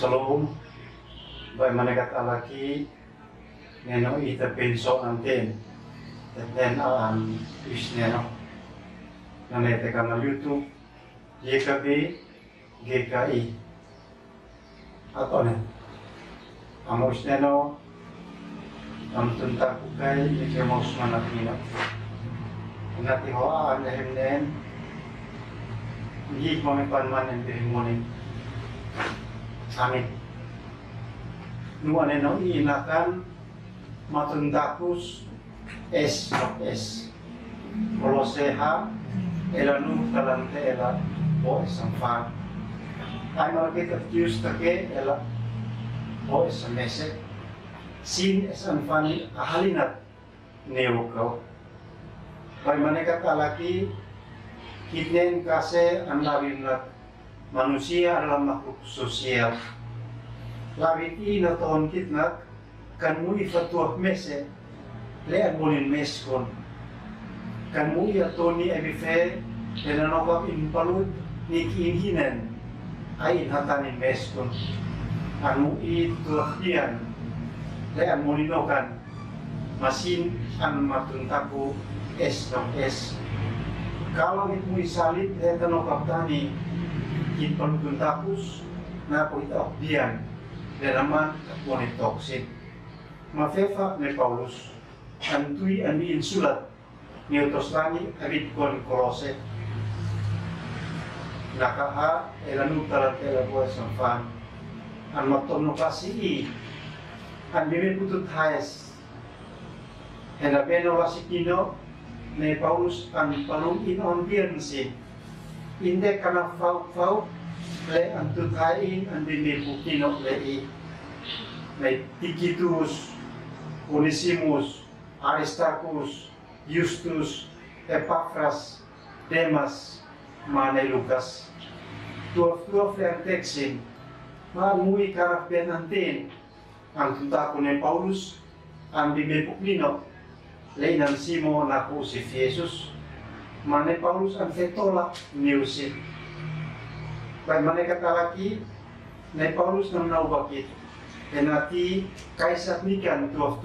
Shalom, bagaimana kata lagi, neno ita penso nanten, dan alam isneno, nanti kanal YouTube, YKB, GKI, atau nih, amo isneno, tuntak kukai, ini mau semangat nino, nanti hoa anda hemden, gig mamipan yang dihimonin. Amin. Nuan eno inakan matundakus es. Koloseha elanu kalante ela o esamfan. Ay malakit at Diyos take ela o esamese. Sin esamfani ahalinat neukaw. Pag manekat alaki kitnen kase ang labinat. Manusia adalah makhluk sosial. Labit ina tohon kitnak kan mui fatuah mese lean monin meskon. Kan mui atoni ebife enanokap impalud niki inhinen ain hatanin meskon. An mui tuakian lean moninokan masin an matuntaku es. Kalau itu mui salit enanokap tani in panutuntapus na po ito diyan na naman po ni toxic. Mafefa ni Paulus antui ani insulat ni utoslani abit kon kolose nakaha elanu talatela buat samfan an mattono kasi an bimi putut hayes hena beno wasikino ni Paulus an palung inon birnsi inde kana fau le antuthain andini pukino lei Tikitus, Onesimus, Aristarchus, Justus, Epaphras, Demas, Mane Lucas. Tuaf yang teksin, mui karaf benantin ang tuntako ni Paulus ang bimipuknino leinan simo naku si Jesus. Mane Paulus ang fetolak niusin. Baik mana kata lagi, na Paulus nang naubakit. Dan nanti kaisat nikan tuaf,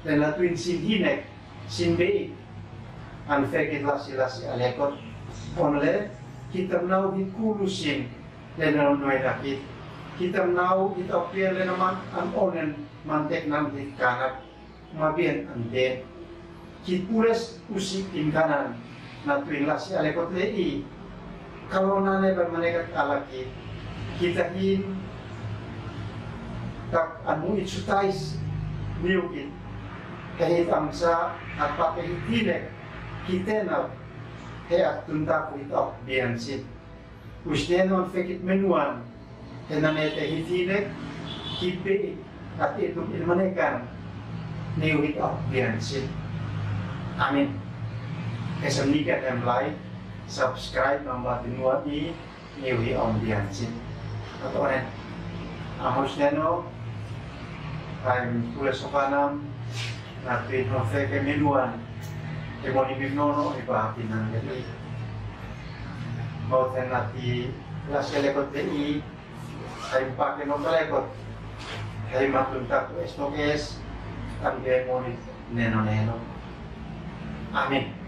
dan natuin sin hinek, sin beik. An fekit lasi alekot. Onle kita nau hikulusin, dan nanuai nakit. Kita nau itopian dan naman an onen mantek nam kanat, mabien ande. Kitpures usik kanan. Natuin lasi alekot lei. Kalau nane bermanekat alaki, kita hin tak anu itsutais niukin kahit angsa at pakihitinek kitenal at tuntaku ito biyansin. Usnenon fekit menuan henanete hitinek kipi at itong ilmanekan niu ito biyansin. Amin. Kesenikat yang lain subscribe membantu nuati niwi om biansin atau nen amos neno kain tulis sokanam nanti noveke minuan emoni bimnono ibahatin nang jadi mau nanti kelas elekot ti kain pakai nomor elekot kain matuntak es kan dia emoni neno amin.